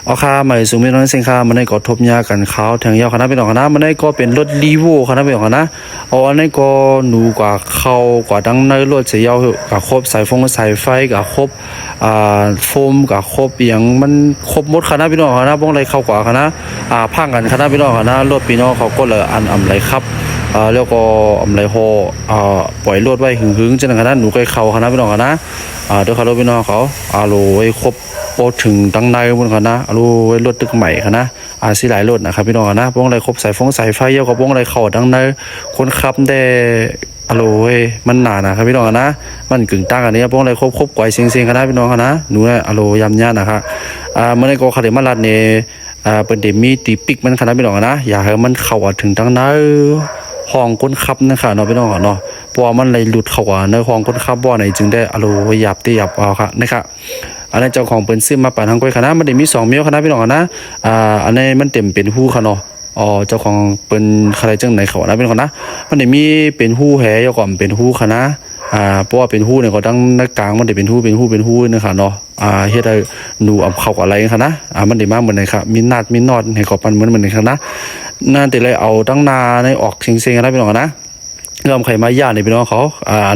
เอาค่าใหม่สูงไม่น้อยเสียงค่ามันได้ก็ทบยากันขาวแทงยาวคณะเป็นออกนะมันได้ก็เป็นรถลีโวคณะเป็นออกนะเอาอันนี้ก็หนูกว่าเข้ากว่าดังในรถเสียยาวกับครบสายฟงสายไฟกับครบโฟมกับครบอย่างมันครบหมดคณะพี่น้องคณะบ้องไรเข้ากว่าคณะพังกันคณะพี่น้องคณะรถพี่น้องเขาก็เลยอันไรครับแล้วก็ไรโฮปล่อยรถไว้หึงๆจังคณะหนูก็เข้าคณะพี่น้องคณะเดี๋ยวเขารถพี่น้องเขาโลไว้ครบโอถึงตั้งในบนคณะรู้ไว้รถตึกใหม่คณะสิหลายรถนะครับพี่น้องคณะบ้องไรครบสายฟงสายไฟเยอะกับบ้องไรเข้าตั้งในคนขับได้อโลเว้ยมันหนานะครับพี่น้องนะมันกึ่งตั้งอันนี้พวกอะไรครบไกวเสียงกันนะพี่น้องนะหนูเนี่ยอโลยำยานะครับเมื่อในกอคาเดมาลัดเนี่ยเป็นเดมีตีปิกมันคณะพี่น้องนะอยากให้มันเข้าถึงตั้งนั้นห้องก้นขับนะครับเนาะพี่น้องเนาะเพราะมันเลยหลุดเข้าในห้องก้นขับบ่อไหนจึงได้อโลหยับตีหยับเอาครับนะครับอันนี้เจ้าของเป็นซื้อมาปั่นทางก้อยคณะมันได้มี2 เมลคณะพี่น้องนะอันนี้มันเต็มเป็นหู้ค่ะเนาะเจ้าของเป็นใครจังไหนเขานะเป็นคนนะมันได้มีเป็นหู้แหยก่อนเป็นหู้คณะเพราะว่าเป็นหู้เนี่ยก็ตั้งนักกลางมันได้เป็นหู้นะคะเนาะเฮ็ดให้หนูเอาเข้าอะไรคะนะมันได้มาเหมือนไหนครับมีนัดมีนอดให้เขาปันเหมือนคะนะนั่นแต่เลยเอาตั้งนาในออกเซ็งๆนะพี่น้องนะเริ่มใครมาย่าในพี่น้องเขา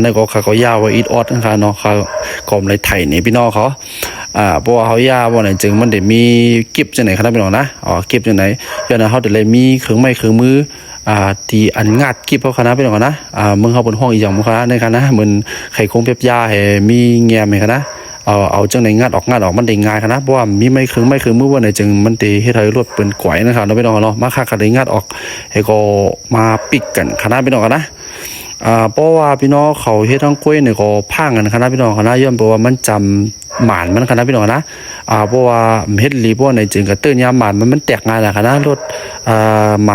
ในก็เขาย่าว่าอีทออดนะคะเนาะเขากลมในไทยในพี่น้องเขาเพราะว่าเขาย่าว่าไหนจึงมันได้มีกิบจังไหนครับพี่น้องนะกิบจังไหนย้อนเขาได้เลยมีเครื่องไม้เครื่องมือที่อันงัดกิบเขาคณะพี่น้องนะมึงเขาบนห้องอีกอย่างมึงคณะในคณะเหมือนไข่คงเปียบยาให้มีแง่ไหมคณะเอาจังไหนงัดออกมันได้ง่ายนะเพราะว่ามีไม่เครื่องมือว่าไหนจึงมันตีให้ไทยรวดเป็นก๋วยนะครับเราพี่น้องเนาะมาค่ากันได้งัดออกให้ก็มาปิกกันคณะพี่น้องนะเพราะว่าพี่น้องเขาเฮ็ดทั้งกล้วยเนี่ยก็พังกันคณะพี่น้องคณะย่อมเพราะว่ามันจำหมานมันคณะพี่น้องนะเพราะว่าเฮ็ดรีเพราะในจึงกับตื้นยามหมานมันแตกง่ายนะคณะรถหม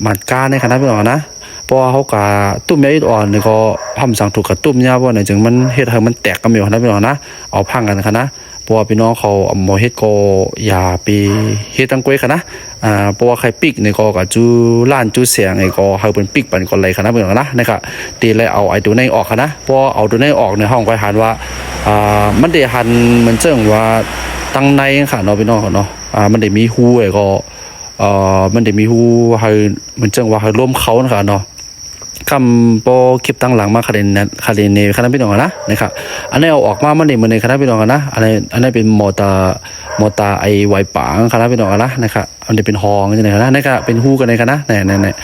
านก้าในคณะพี่น้องนะเพราะว่าเขากะตุ้มยาอ่อนเนี่ยก็ทำสั่งถูกกับตุ้มยาเพราะในจึงมันเฮ็ดให้มันแตกกันอยู่คณะพี่น้องนะเอาพังกันคณะเพราะว่าพี่น้องเขาหมอเฮ็ดก็อย่าไปเฮ็ดตั้งกล้วยคณะเพราะว่าใครปิกในก็กับจูล้านจูเสียงไอ้ก็ให้เป็นปิกปันก่อนเลยคณะเพื่อนนะนะครับตีเลยเอาไอ้ตัวในออกคณะเพราะเอาตัวในออกในห้องก็หันว่ามันได้หันมันเจิงว่าตั้งในค่ะเนาะพี่น้องเนาะมันได้มีหูไอ้ก็มันได้มีหูให้มันเจิงว่าให้ร่วมเขานะคะเนาะคำโปคลิปตั้งหลังมาคาเดนเนคณะพี่น้องนะนะครับอันนี้เอาออกมามันนี่มันในคณะพี่น้องนะอันนี้เป็นมอเตอร์ไอไวป่างคณะพี่น้องนะครับอันนี้เป็นฮองใช่ไหมคณะนะครับเป็นฮู้กันในคณะเนี่ย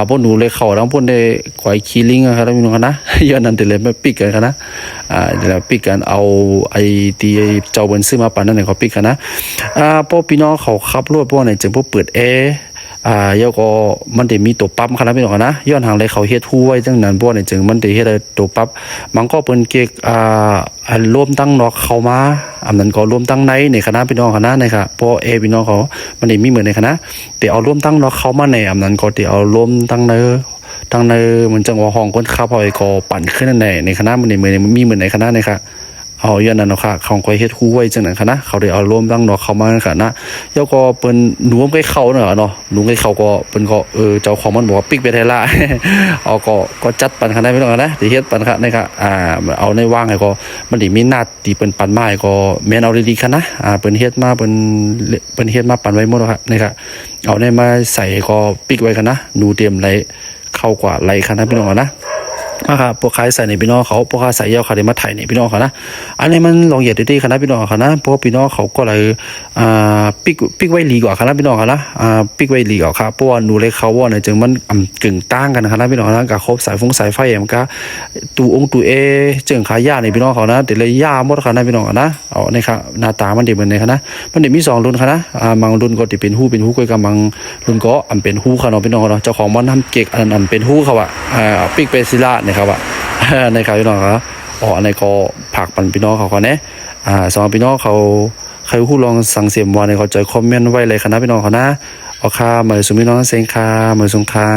พวกหนูเลยเข่าทั้งพวกได้ควายคีลิงครับพี่น้องนะย้อนนั้นแต่เลยไม่ปิกกันคณะเดี๋ยวปิกกันเอาไอตีเจ้าบนซื้อมาปั่นนั่นเนี่ยเขาปิกกันนะพวกพี่น้องเขาขับรถพวกไหนจึงพวกเปิดแอร์ยก็มันได้มีตัวปั๊มคณะพี่น้องนะย้อนทางเลยเขาเฮ็ดฮู้ไว้จังนั้นพวกนี้จึงมันได้เฮ็ดตัวปั๊มมันก็เป็นเกกรวมตั้งนอกเข้ามาอันนั้นก็รวมตั้งในคณะพี่น้องคณะนะครับเพราะพี่น้องเขามันได้มีเหมือนในคณะแต่เอารวมตั้งนอกเข้ามาในอันนั้นก็แต่เอารวมตั้งในมันจังว่าห้องคนขับเอาไอ้ก็ปั่นขึ้นในคณะมันได้เหมือนมีเหมือนในคณะนะครับเอาอย่างนั้นเนาะค่ะเขาก็เฮ็ดฮู้ไว้จังนั้นค่ะนะเขาได้เอารวมตั้งนอกเข้ามาค่ะนะแล้วก็เปิ้นหนูใกล้เข้าเนาะหนูใกล้เข้าก็เปิ้นก็เจ้าของมันบอกว่าปิกไปไทยละ เอาก็จัดปันค่ะได้พี่น้องนะที่เฮ็ดปันค่ะนะครับเอาในว่างให้ก็มันได้มีหน้าที่เปิ้นปันมาให้ก็แม่นเอาดีๆค่ะนะเปิ้นเฮ็ดมาเปิ้นเฮ็ดมาปันไว้หมดแล้วค่ะนะครับเอาในมาใส่ก็ปิกไว้ค่ะนะหนูเตรียมไหลเข้ากว่าไหลค่ะนะพี่น้องนะพวกใครใส่ในพี่น้องเขาพวกใครใส่เยอะเขาได้มาถ่ายในพี่น้องเขานะอันนี้มันลองเหยียดดีๆคณะพี่น้องเขานะเพราะพี่น้องเขาก็เลยปิกไว้ลีกว่าคณะพี่น้องเขานะปิกไว้ลีกว่าครับเพราะว่าหนูเลยเขาว่าเนี่ยจึงมันกึ่งตั้งกันคณะพี่น้องนะกับครบสายไฟมันก็ตูเอจึงขายยาในพี่น้องเขานะแต่เลยยาหมดคณะพี่น้องนะเอาในครับหน้าตามันดีเหมือนในคณะมันได้มี2 รุ่นคณะบางรุ่นก็ที่เป็นหู้กล้วยกับบางรุ่นก็เป็นหู้ค่ะเนาะพี่น้องเนาะเจ้าของมันทำเก๊กอันเป็นหู้เขาอ่ะปิกเปซิล่านะครับว่าในข่าวพี่น้องครับอันนี้ก็ผักปันพี่น้องเขาเนี่ยสองพี่น้องเขาใครผู้ลองสั่งเสียมวันในเขาใจคอมเมนต์ไว้เลยคณะพี่น้องเขานะเอาค่าเหมือนสุพี่น้องเซงค่าเหมือนสงค่า